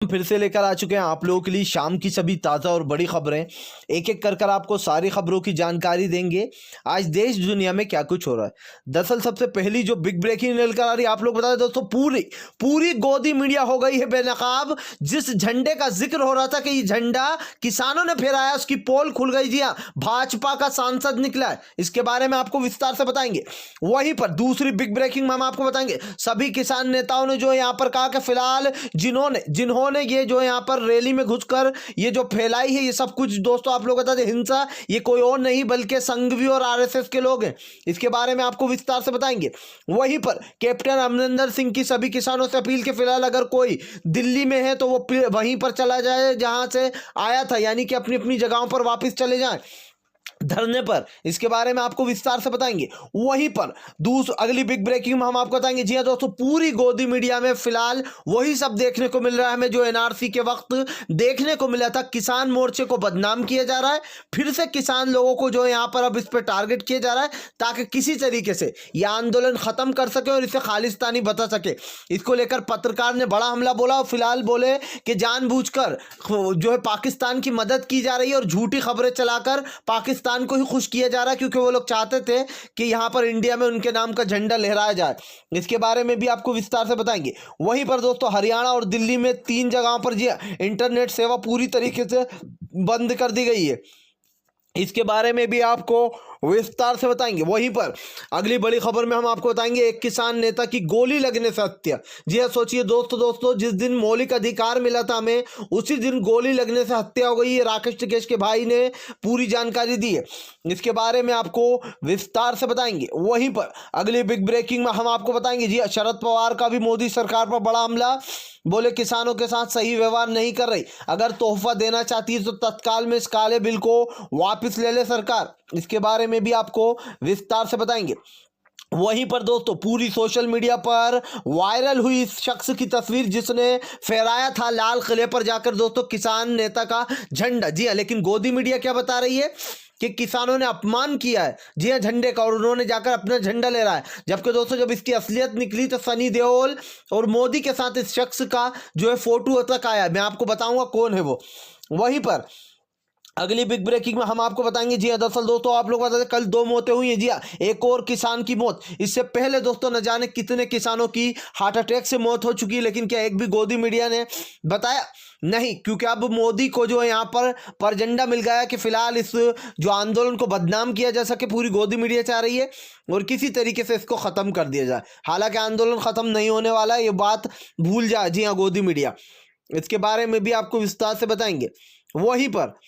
फिर से लेकर आ चुके हैं आप लोगों के लिए शाम की सभी ताज़ा और बड़ी खबरें। एक एक कर आपको सारी खबरों की जानकारी देंगे आज देश दुनिया में क्या कुछ हो रहा है। दरअसल सबसे पहली जो बिग ब्रेकिंग निकल आ रही है आप लोग बता दें दोस्तों, पूरी गोदी मीडिया हो गई है बेनकाब। जिस झंडे का जिक्र हो रहा था कि ये झंडा किसानों ने फहराया, उसकी पोल खुल गई। जी हाँ, भाजपा का सांसद निकला है, इसके बारे में आपको विस्तार से बताएंगे। वहीं पर दूसरी बिग ब्रेकिंग में हम आपको बताएंगे सभी किसान नेताओं ने जो यहाँ पर कहा कि फिलहाल जिन्होंने ये जो यहाँ पर रैली में घुसकर ये जो फैलाई है, ये सब कुछ दोस्तों आप लोग बता दें हिंसा, ये कोई और नहीं बल्कि संघवी और आरएसएस के लोग हैं। इसके बारे में आपको विस्तार से बताएंगे। वहीं पर कैप्टन अमरिंदर सिंह की सभी किसानों से अपील कि फिलहाल अगर कोई दिल्ली में है तो वो वहीं पर चला जाए जहां से आया था, यानी कि अपनी अपनी जगहों पर वापस चले जाएं धरने पर। इसके बारे में आपको विस्तार से बताएंगे। वहीं पर अगली बिग ब्रेकिंग में हम आपको बताएंगे। जी हाँ दोस्तों, पूरी गोदी मीडिया में फिलहाल वही सब देखने को मिल रहा है हमें जो एनआरसी के वक्त देखने को मिला था। किसान मोर्चे को बदनाम किया जा रहा है, फिर से किसान लोगों को जो यहाँ पर अब इस पर टारगेट किया जा रहा है ताकि किसी तरीके से यह आंदोलन खत्म कर सके और इसे खालिस्तानी बता सके। इसको लेकर पत्रकार ने बड़ा हमला बोला और फिलहाल बोले कि जानबूझकर जो है पाकिस्तान की मदद की जा रही है और झूठी खबरें चलाकर पाकिस्तान को ही खुश किया जा रहा है, क्योंकि वो लोग चाहते थे कि यहां पर इंडिया में उनके नाम का झंडा लहराया जाए। इसके बारे में भी आपको विस्तार से बताएंगे। वहीं पर दोस्तों हरियाणा और दिल्ली में 3 जगहों पर जी इंटरनेट सेवा पूरी तरीके से बंद कर दी गई है। इसके बारे में भी आपको विस्तार से बताएंगे। वहीं पर अगली बड़ी खबर में हम आपको बताएंगे एक किसान नेता की गोली लगने से हत्या। जी हाँ, सोचिए दोस्तों जिस दिन मौलिक अधिकार मिला था हमें, उसी दिन गोली लगने से हत्या हो गई है। राकेश टिकेश के भाई ने पूरी जानकारी दी है, इसके बारे में आपको विस्तार से बताएंगे। वहीं पर अगली बिग ब्रेकिंग में हम आपको बताएंगे। जी हाँ, शरद पवार का भी मोदी सरकार पर बड़ा हमला। बोले किसानों के साथ सही व्यवहार नहीं कर रही, अगर तोहफा देना चाहती है तो तत्काल में इस काले बिल को वापस ले ले सरकार। इसके बारे में भी आपको विस्तार से बताएंगे। वहीं पर दोस्तों पूरी सोशल मीडिया पर वायरल हुई इस शख्स की तस्वीर जिसने फहराया था लाल किले पर जाकर दोस्तों किसान नेता का झंडा। जी हाँ, लेकिन गोदी मीडिया क्या बता रही है कि किसानों ने अपमान किया है जी हाँ झंडे का, और उन्होंने जाकर अपना झंडा ले रहा है। जबकि दोस्तों जब इसकी असलियत निकली तो सनी देओल और मोदी के साथ इस शख्स का जो है फोटो तक आया। मैं आपको बताऊंगा कौन है वो। वहीं पर अगली बिग ब्रेकिंग में हम आपको बताएंगे। जी हाँ, दरअसल दोस्तों आप लोग बता दें कल 2 मौतें हुई हैं। जी हाँ, एक और किसान की मौत। इससे पहले दोस्तों न जाने कितने किसानों की हार्ट अटैक से मौत हो चुकी है, लेकिन क्या एक भी गोदी मीडिया ने बताया नहीं, क्योंकि अब मोदी को जो है यहाँ पर परझंडा मिल गया कि फिलहाल इस जो आंदोलन को बदनाम किया जा सके। पूरी गोदी मीडिया चाह रही है और किसी तरीके से इसको खत्म कर दिया जाए। हालांकि आंदोलन खत्म नहीं होने वाला है, ये बात भूल जाए जी हाँ गोदी मीडिया। इसके बारे में भी आपको विस्तार से बताएंगे। वहीं पर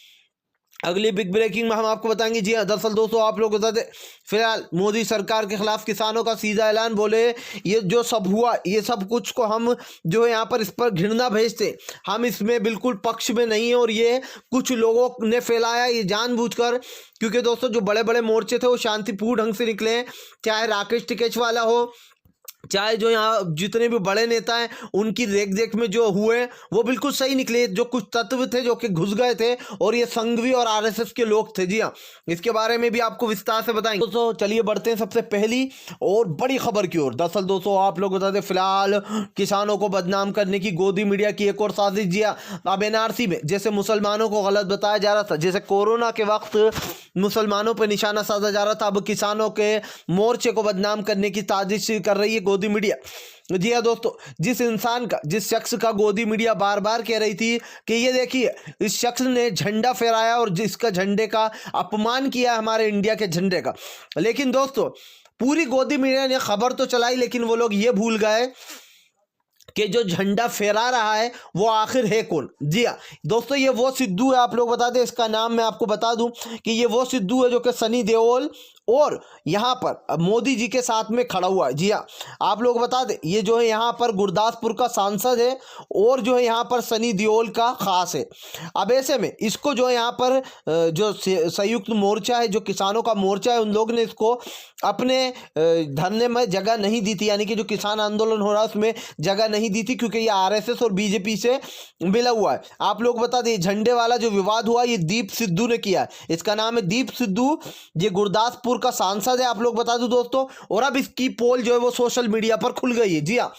अगली बिग ब्रेकिंग में हम आपको बताएंगे। जी हाँ, दरअसल दोस्तों आप लोग बता दें फिलहाल मोदी सरकार के खिलाफ किसानों का सीधा ऐलान। बोले ये जो सब हुआ ये सब कुछ को हम जो है यहाँ पर इस पर घृणा भेजते, हम इसमें बिल्कुल पक्ष में नहीं है और ये कुछ लोगों ने फैलाया ये जानबूझकर। क्योंकि दोस्तों जो बड़े बड़े मोर्चे थे वो शांतिपूर्ण ढंग से निकले हैं, चाहे राकेश टिकेश वाला हो, चाहे जो यहाँ जितने भी बड़े नेता हैं उनकी देख देख में जो हुए वो बिल्कुल सही निकले। जो कुछ तत्व थे जो कि घुस गए थे और ये संघवी और आरएसएस के लोग थे। जी हाँ, इसके बारे में भी आपको विस्तार से बताएंगे। दोस्तों चलिए बढ़ते हैं सबसे पहली और बड़ी खबर की ओर। दरअसल दोस्तों आप लोग बता दें फिलहाल किसानों को बदनाम करने की गोदी मीडिया की एक और साजिश। जी हाँ, अब एनआरसी में जैसे मुसलमानों को गलत बताया जा रहा था, जैसे कोरोना के वक्त मुसलमानों पर निशाना साधा जा रहा था, अब किसानों के मोर्चे को बदनाम करने की साजिश कर रही है गोदी मीडिया। जी हाँ दोस्तों, जिस शख्स का गोदी मीडिया बार बार कह रही थी कि ये देखिए इस शख्स ने झंडा फहराया और जिसका झंडे का अपमान किया हमारे इंडिया के झंडे का। लेकिन दोस्तों पूरी गोदी मीडिया ने खबर तो चलाई, लेकिन वो लोग ये भूल गए कि जो झंडा फहरा रहा है वो आखिर है कौन। जी हाँ दोस्तों, ये वो सिद्धू है। आप लोग बता दें इसका नाम मैं आपको बता दूं कि ये वो सिद्धू है जो कि सनी देओल और यहाँ पर मोदी जी के साथ में खड़ा हुआ है। जी हाँ, आप लोग बता दें ये जो है यहाँ पर गुरदासपुर का सांसद है और जो है यहाँ पर सनी देओल का खास है। अब ऐसे में इसको जो है यहाँ पर जो संयुक्त मोर्चा है, जो किसानों का मोर्चा है, उन लोग ने इसको अपने धरने में जगह नहीं दी थी, यानी कि जो किसान आंदोलन हो रहा है उसमें जगह नहीं दी थी, क्योंकि ये आरएसएस और बीजेपी से मिला हुआ है। आप लोग बता दें झंडे वाला जो विवाद हुआ ये दीप सिद्धू ने किया है। इसका नाम है दीप सिद्धू, ये गुरदासपुर का सांसद है। आप लोग बता दो दोस्तों, और अब इसकी पोल जो है वो सोशल मीडिया पर खुल गई है। जी हाँ,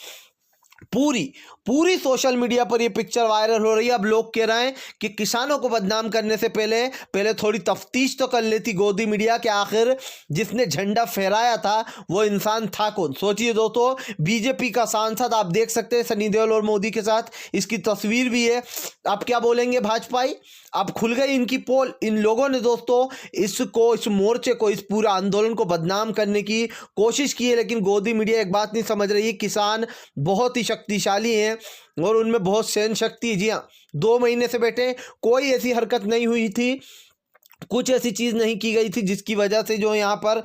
पूरी पूरी सोशल मीडिया पर ये पिक्चर वायरल हो रही है। अब लोग कह रहे हैं कि किसानों को बदनाम करने से पहले पहले थोड़ी तफ्तीश तो कर लेती गोदी मीडिया कि आखिर जिसने झंडा फहराया था वो इंसान था कौन। सोचिए दोस्तों, बीजेपी का सांसद आप देख सकते हैं सनी देओल और मोदी के साथ, इसकी तस्वीर भी है। अब क्या बोलेंगे भाजपाई, अब खुल गई इनकी पोल। इन लोगों ने दोस्तों इसको, इस मोर्चे को, इस पूरे आंदोलन को बदनाम करने की कोशिश की है, लेकिन गोदी मीडिया एक बात नहीं समझ रही। किसान बहुत ही शक्तिशाली हैं और उनमें बहुत सहन शक्ति है। जी हाँ, 2 महीने से बैठे, कोई ऐसी हरकत नहीं हुई थी, कुछ ऐसी चीज नहीं की गई थी जिसकी वजह से जो यहाँ पर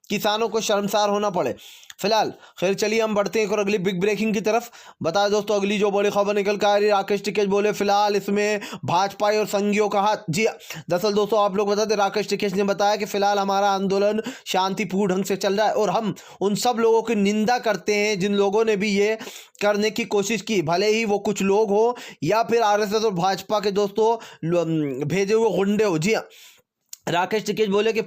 किसानों को शर्मसार होना पड़े। फिलहाल खैर चलिए हम बढ़ते हैं और अगली बिग ब्रेकिंग की तरफ। बता दोस्तों, अगली जो बड़ी खबर निकल कर आ रही है, राकेश टिकैत बोले फिलहाल इसमें भाजपा और संघियों का हाथ। जी दरअसल दोस्तों आप लोग बता दें, राकेश टिकैत ने बताया कि फिलहाल हमारा आंदोलन शांतिपूर्ण ढंग से चल रहा है और हम उन सब लोगों की निंदा करते हैं जिन लोगों ने भी ये करने की कोशिश की, भले ही वो कुछ लोग हो या फिर आरएसएस और भाजपा के दोस्तों भेजे हुए गुंडे हो। जी हाँ, राकेश टिकैत बोले कि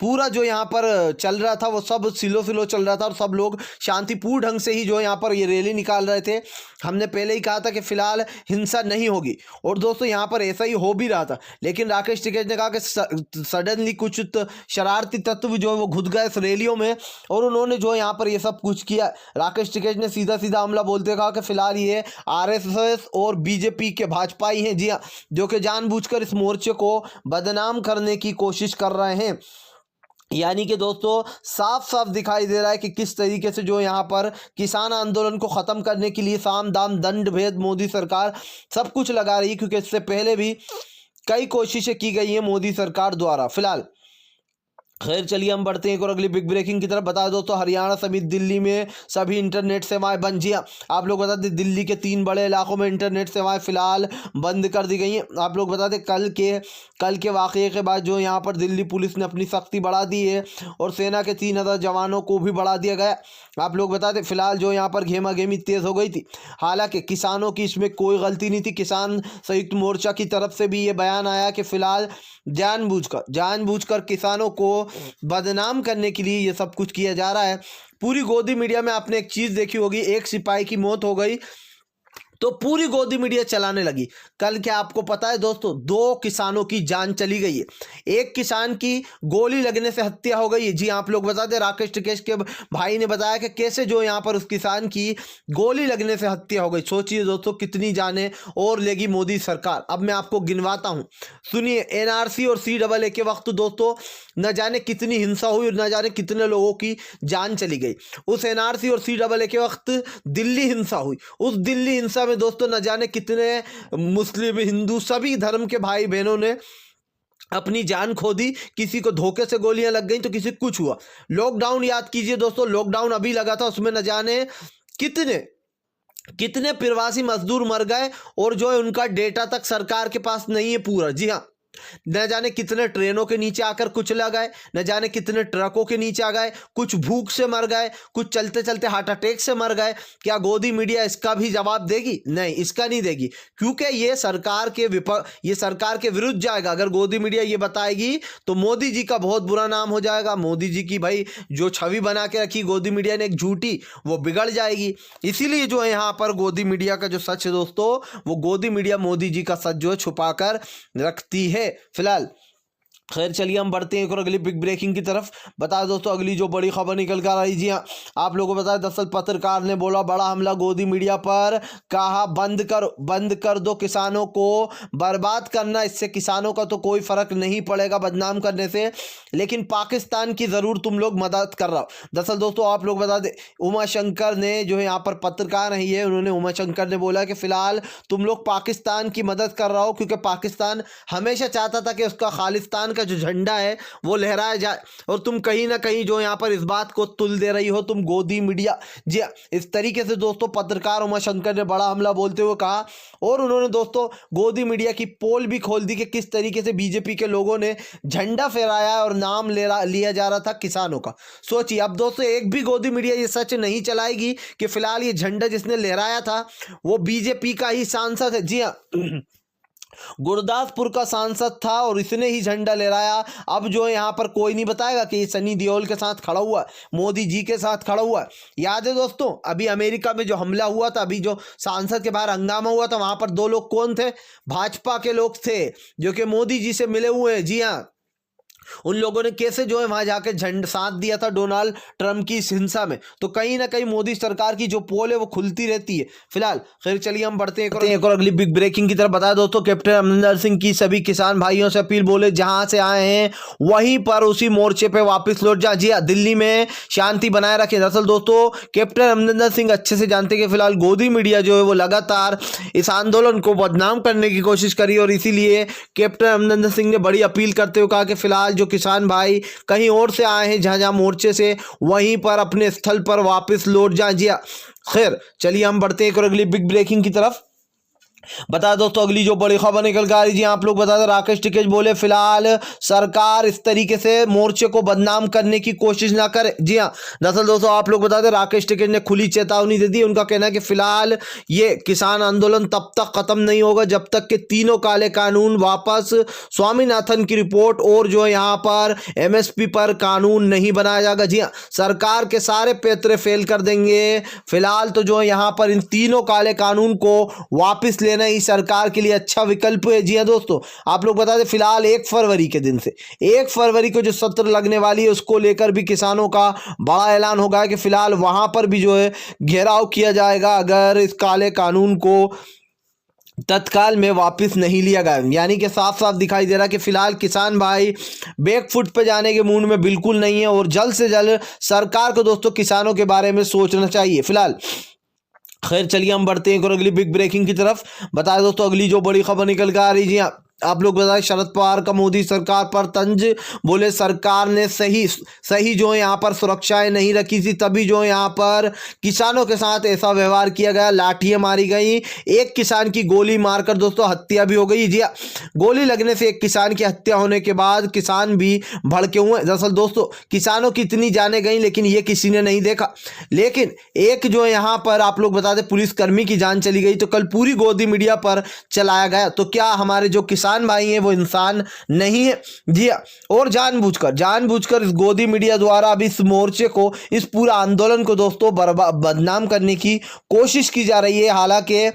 पूरा जो यहाँ पर चल रहा था वो सब सिलो चल रहा था और सब लोग शांतिपूर्ण ढंग से ही जो यहाँ पर ये रैली निकाल रहे थे। हमने पहले ही कहा था कि फिलहाल हिंसा नहीं होगी और दोस्तों यहाँ पर ऐसा ही हो भी रहा था, लेकिन राकेश टिकैत ने कहा कि सडनली कुछ शरारती तत्व जो है वो घुस गए इस रैलियों में और उन्होंने जो यहाँ पर ये सब कुछ किया। राकेश टिकैत ने सीधा हमला बोलते कहा कि फिलहाल ये आरएसएस और बीजेपी के भाजपाई हैं, जी हाँ, जो कि जानबूझकर इस मोर्चे को बदनाम करने की कोशिश कर रहे हैं। यानी कि दोस्तों साफ दिखाई दे रहा है कि किस तरीके से जो यहाँ पर किसान आंदोलन को ख़त्म करने के लिए साम दाम दंड भेद मोदी सरकार सब कुछ लगा रही है, क्योंकि इससे पहले भी कई कोशिशें की गई हैं मोदी सरकार द्वारा। फिलहाल खैर चलिए हम बढ़ते हैं और अगली बिग ब्रेकिंग की तरफ। बता दो तो हरियाणा समेत दिल्ली में सभी इंटरनेट सेवाएं बंद। जी आप लोग बता दें, दिल्ली के 3 बड़े इलाकों में इंटरनेट सेवाएं फिलहाल बंद कर दी गई हैं। आप लोग बता दें, कल के वाक़ये के बाद जो यहाँ पर दिल्ली पुलिस ने अपनी सख्ती बढ़ा दी है और सेना के 3000 जवानों को भी बढ़ा दिया गया। आप लोग बता दें फिलहाल जो यहाँ पर घेमा घेमी तेज़ हो गई थी, हालांकि किसानों की इसमें कोई गलती नहीं थी। किसान संयुक्त मोर्चा की तरफ से भी ये बयान आया कि फिलहाल जानबूझकर किसानों को बदनाम करने के लिए ये सब कुछ किया जा रहा है। पूरी गोदी मीडिया में आपने एक चीज़ देखी होगी, एक सिपाही की मौत हो गई तो पूरी गोदी मीडिया चलाने लगी। कल क्या आपको पता है दोस्तों, 2 किसानों की जान चली गई है, एक किसान की गोली लगने से हत्या हो गई है। जी आप लोग बता दें, राकेश टिकैत के भाई ने बताया कि कैसे जो यहाँ पर उस किसान की गोली लगने से हत्या हो गई। सोचिए दोस्तों कितनी जाने और लेगी मोदी सरकार। अब मैं आपको गिनवाता हूँ, सुनिए। एनआरसी और CAA के वक्त दोस्तों न जाने कितनी हिंसा हुई और न जाने कितने लोगों की जान चली गई। उस एनआरसी और CAA के वक्त दिल्ली हिंसा हुई, उस दिल्ली हिंसा में दोस्तों न जाने कितने मुस्लिम हिंदू सभी धर्म के भाई बहनों ने अपनी जान खो दी। किसी को धोखे से गोलियां लग गई तो किसी को कुछ हुआ। लॉकडाउन याद कीजिए दोस्तों, लॉकडाउन अभी लगा था, उसमें न जाने कितने प्रवासी मजदूर मर गए और जो है उनका डेटा तक सरकार के पास नहीं है पूरा। जी हाँ, न जाने कितने ट्रेनों के नीचे आकर कुचला गए, न जाने कितने ट्रकों के नीचे आ गए, कुछ भूख से मर गए, कुछ चलते चलते हार्ट अटैक से मर गए। क्या गोदी मीडिया इसका भी जवाब देगी? नहीं, इसका नहीं देगी, क्योंकि ये सरकार के विरुद्ध जाएगा। अगर गोदी मीडिया ये बताएगी तो मोदी जी का बहुत बुरा नाम हो जाएगा। मोदी जी की भाई जो छवि बना के रखी गोदी मीडिया ने एक झूठी, वो बिगड़ जाएगी। इसीलिए जो है यहाँ पर गोदी मीडिया का जो सच है दोस्तों, वो गोदी मीडिया मोदी जी का सच जो है छुपा कर रखती है। फिलहाल खैर चलिए हम बढ़ते हैं और अगली बिग ब्रेकिंग की तरफ। बता दोस्तों अगली जो बड़ी खबर निकल कर आई, जी हाँ आप लोगों को बताया, दरअसल पत्रकार ने बोला बड़ा हमला गोदी मीडिया पर, कहा बंद कर दो किसानों को बर्बाद करना, इससे किसानों का तो कोई फर्क नहीं पड़ेगा बदनाम करने से, लेकिन पाकिस्तान की ज़रूर तुम लोग मदद कर रहा हो। दरअसल दोस्तों आप लोग बता दें, उमा शंकर ने जो है यहाँ पर पत्रकार रही है, उन्होंने उमा शंकर ने बोला कि फिलहाल तुम लोग पाकिस्तान की मदद कर रहा हो, क्योंकि पाकिस्तान हमेशा चाहता था कि उसका खालिस्तान का जो झंडा है वो लहराया जाए और तुम कहीं ना कहीं जो यहाँ पर इस बात को तुल दे रही हो तुम गोदी मीडिया। जी इस तरीके से दोस्तों पत्रकार उमा शंकर ने बड़ा हमला बोलते हुए कहा और उन्होंने दोस्तों गोदी मीडिया की पोल भी खोल दी कि किस तरीके से बीजेपी के लोगों ने झंडा फहराया और नाम लिया जा रहा था किसानों का। सोचिए अब दोस्तों एक भी गोदी मीडिया ये सच नहीं चलाएगी कि फिलहाल ये झंडा जिसने लहराया था वो बीजेपी का ही सांसद है। जी हाँ, गुरदासपुर का सांसद था और इसने ही झंडा लहराया। अब जो है यहाँ पर कोई नहीं बताएगा कि ये सनी देओल के साथ खड़ा हुआ, मोदी जी के साथ खड़ा हुआ। याद है दोस्तों, अभी अमेरिका में जो हमला हुआ था, अभी जो सांसद के बाहर हंगामा हुआ था, वहां पर दो लोग कौन थे? भाजपा के लोग थे जो कि मोदी जी से मिले हुए हैं। जी हाँ, उन लोगों ने कैसे जो है वहां जाके झंडा साथ दिया था डोनाल्ड ट्रंप की इस हिंसा में। तो कहीं ना कहीं मोदी सरकार की जो पोल है वो खुलती रहती है। फिलहाल खैर चलिए हम बढ़ते हैं एक और अगली बिग ब्रेकिंग की तरफ। बता दोस्तों, कैप्टन अमरिंदर सिंह की सभी किसान भाइयों से अपील, बोले जहां से आए हैं वहीं पर उसी मोर्चे पे वापस लौट जा। जी दिल्ली में शांति बनाए रखें। दरअसल दोस्तों, कैप्टन अमरिंदर सिंह अच्छे से जानते कि फिलहाल गोदी मीडिया जो है वो लगातार इस आंदोलन को बदनाम करने की कोशिश करी और इसीलिए कैप्टन अमरिंदर सिंह ने बड़ी अपील करते हुए कहा कि फिलहाल जो किसान भाई कहीं और से आए हैं जहां जहां मोर्चे से, वहीं पर अपने स्थल पर वापस लौट जाएं। जी खैर चलिए हम बढ़ते हैं एक और अगली बिग ब्रेकिंग की तरफ। बता दोस्तों, अगली जो बड़ी खबर निकल कर आ रही जी, आप लोग बता दें, राकेश टिकैत बोले फिलहाल सरकार इस तरीके से मोर्चे को बदनाम करने की कोशिश ना करे। जी हाँ, दरअसल दोस्तों आप लोग बता दें, राकेश टिकैत ने खुली चेतावनी दे दी। उनका कहना है कि फिलहाल ये किसान आंदोलन तब तक खत्म नहीं होगा जब तक कि तीनों काले कानून वापस, स्वामीनाथन की रिपोर्ट और जो यहाँ पर एमएसपी पर कानून नहीं बनाया जाएगा। जी हाँ, सरकार के सारे पैतरे फेल कर देंगे। फिलहाल तो जो है यहाँ पर इन तीनों काले कानून को वापस लेना ही सरकार के लिए अच्छा विकल्प है। जी हाँ दोस्तों, आप लोग बता दें, फिलहाल 1 फरवरी के दिन से 1 फरवरी को जो सत्र लगने वाली है उसको लेकर भी किसानों का बड़ा ऐलान होगा कि फिलहाल वहां पर भी जो है घेराव किया जाएगा अगर इस काले कानून को तत्काल में वापस नहीं लिया गया। यानी कि साफ साफ दिखाई दे रहा कि फिलहाल किसान भाई बैकफुट पे जाने के मूड में बिल्कुल नहीं है और जल्द से जल्द सरकार को दोस्तों किसानों के बारे में सोचना चाहिए। फिलहाल खैर चलिए हम बढ़ते हैं और अगली बिग ब्रेकिंग की तरफ। बताएं दोस्तों, अगली जो बड़ी खबर निकल कर आ रही जी, आप लोग बताएं, शरद पवार का मोदी सरकार पर तंज, बोले सरकार ने सही जो है यहाँ पर सुरक्षाएं नहीं रखी थी, तभी जो है यहाँ पर किसानों के साथ ऐसा व्यवहार किया गया, लाठियां मारी गई, एक किसान की गोली मारकर दोस्तों हत्या भी हो गई। जी गोली लगने से एक किसान की हत्या होने के बाद किसान भी भड़के हुए। दरअसल दोस्तों, किसानों की इतनी जाने गई लेकिन ये किसी ने नहीं देखा। लेकिन एक जो है यहाँ पर आप लोग बता दें, पुलिसकर्मी की जान चली गई तो कल पूरी गोदी मीडिया पर चलाया गया। तो क्या हमारे जो किसान भाई हैं वो इंसान नहीं है? जी और जानबूझकर इस गोदी मीडिया द्वारा अब इस मोर्चे को, इस पूरा आंदोलन को दोस्तों बदनाम करने की कोशिश की जा रही है। हालांकि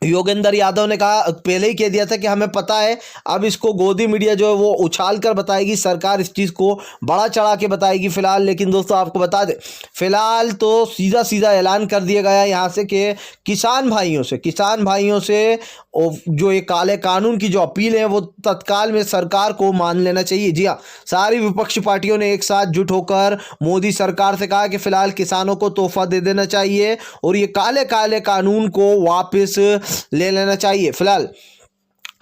योगेंद्र यादव ने कहा, पहले ही कह दिया था कि हमें पता है, अब इसको गोदी मीडिया जो है वो उछाल कर बताएगी, सरकार इस चीज़ को बड़ा चढ़ा के बताएगी फिलहाल। लेकिन दोस्तों आपको बता दें, फिलहाल तो सीधा ऐलान कर दिया गया है यहाँ से कि किसान भाइयों से जो ये काले कानून की जो अपील है वो तत्काल में सरकार को मान लेना चाहिए। जी हाँ, सारी विपक्षी पार्टियों ने एक साथ जुट होकर मोदी सरकार से कहा कि फिलहाल किसानों को तोहफा दे देना चाहिए और ये काले कानून को वापस ले लेना चाहिए। फिलहाल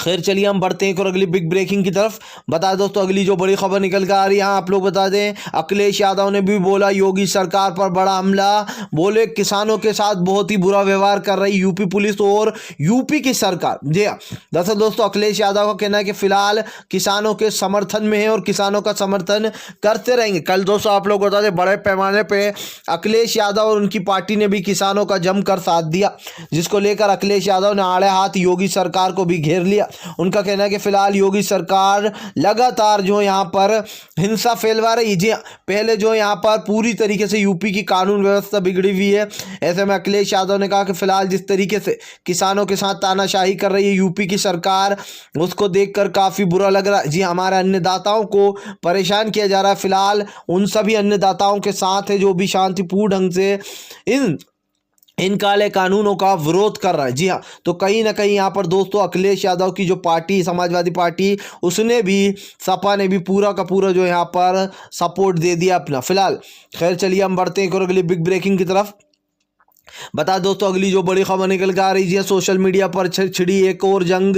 खैर चलिए हम बढ़ते हैं और अगली बिग ब्रेकिंग की तरफ। बता दोस्तों, अगली जो बड़ी खबर निकल कर आ रही है, आप लोग बता दें, अखिलेश यादव ने भी बोला योगी सरकार पर बड़ा हमला, बोले किसानों के साथ बहुत ही बुरा व्यवहार कर रही यूपी पुलिस और यूपी की सरकार। जी हाँ, दरअसल दोस्तों अखिलेश यादव का कहना है कि फिलहाल किसानों के समर्थन में है और किसानों का समर्थन करते रहेंगे। कल दोस्तों आप लोग बता दें, बड़े पैमाने पर अखिलेश यादव और उनकी पार्टी ने भी किसानों का जमकर साथ दिया, जिसको लेकर अखिलेश यादव ने आड़े हाथ योगी सरकार को भी घेर लिया। उनका कहना है कि फिलहाल योगी सरकार लगातार जो यहाँ पर हिंसा फैलवा रही है। जी पहले जो यहाँ पर पूरी तरीके से यूपी की कानून व्यवस्था बिगड़ी हुई है। ऐसे में अखिलेश यादव ने कहा कि फिलहाल जिस तरीके से किसानों के साथ तानाशाही कर रही है यूपी की सरकार, उसको देखकर काफ़ी बुरा लग रहा है। जी हमारे अन्नदाताओं को परेशान किया जा रहा है। फिलहाल उन सभी अन्नदाताओं के साथ है जो भी शांतिपूर्ण ढंग से इन काले कानूनों का विरोध कर रहा है। जी हाँ, तो कहीं ना कहीं यहाँ पर दोस्तों अखिलेश यादव की जो पार्टी, समाजवादी पार्टी, उसने भी, सपा ने भी पूरा का पूरा जो यहाँ पर सपोर्ट दे दिया अपना। फिलहाल खैर चलिए हम बढ़ते हैं और अगली बिग ब्रेकिंग की तरफ। बता दोस्तों, अगली जो बड़ी खबर निकल कर आ रही है, सोशल मीडिया पर छिड़ी एक और जंग।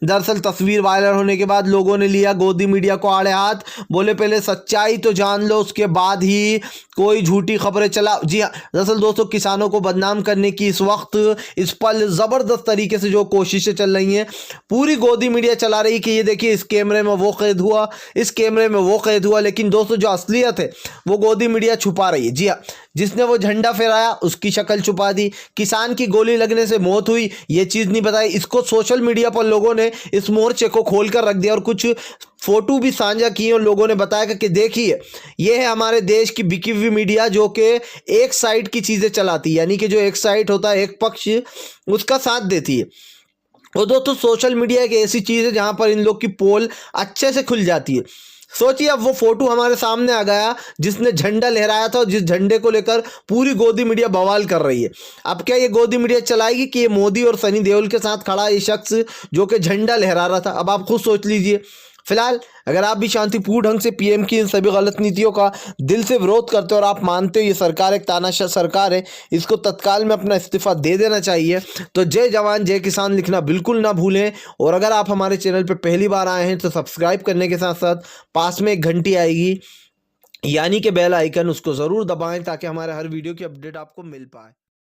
दरअसल तस्वीर वायरल होने के बाद लोगों ने लिया गोदी मीडिया को आड़े हाथ, बोले पहले सच्चाई तो जान लो, उसके बाद ही कोई झूठी खबरें चला। जी हाँ, दरअसल दोस्तों किसानों को बदनाम करने की इस वक्त, इस पल ज़बरदस्त तरीके से जो कोशिशें चल रही हैं, पूरी गोदी मीडिया चला रही कि ये देखिए इस कैमरे में वो कैद हुआ, इस कैमरे में वो कैद हुआ। लेकिन दोस्तों जो असलियत है वो गोदी मीडिया छुपा रही है। जी हाँ, जिसने वो झंडा फहराया उसकी शक्ल छुपा दी, किसान की गोली लगने से मौत हुई ये चीज़ नहीं बताई। इसको सोशल मीडिया पर लोगों ने इस मोर्चे को खोल कर रख दिया और कुछ फोटो भी साझा किए और लोगों ने बताया कि देखिए ये है हमारे देश की बिकी हुई मीडिया जो कि एक साइड की चीज़ें चलाती है, यानी कि जो एक साइड होता है एक पक्ष उसका साथ देती है। और दोस्तों सोशल मीडिया एक ऐसी चीज़ है जहां पर इन लोग की पोल अच्छे से खुल जाती है। सोचिए अब वो फोटो हमारे सामने आ गया जिसने झंडा लहराया था और जिस झंडे को लेकर पूरी गोदी मीडिया बवाल कर रही है। अब क्या ये गोदी मीडिया चलाएगी कि ये मोदी और सनी देओल के साथ खड़ा ये शख्स जो कि झंडा लहरा रहा था? अब आप खुद सोच लीजिए। फिलहाल अगर आप भी शांतिपूर्ण ढंग से पीएम की इन सभी गलत नीतियों का दिल से विरोध करते हो और आप मानते हो ये सरकार एक तानाशाह सरकार है, इसको तत्काल में अपना इस्तीफा दे देना चाहिए, तो जय जवान जय किसान लिखना बिल्कुल ना भूलें। और अगर आप हमारे चैनल पर पहली बार आए हैं तो सब्सक्राइब करने के साथ साथ पास में एक घंटी आएगी यानी कि बेल आइकन, उसको ज़रूर दबाएं ताकि हमारे हर वीडियो की अपडेट आपको मिल पाए।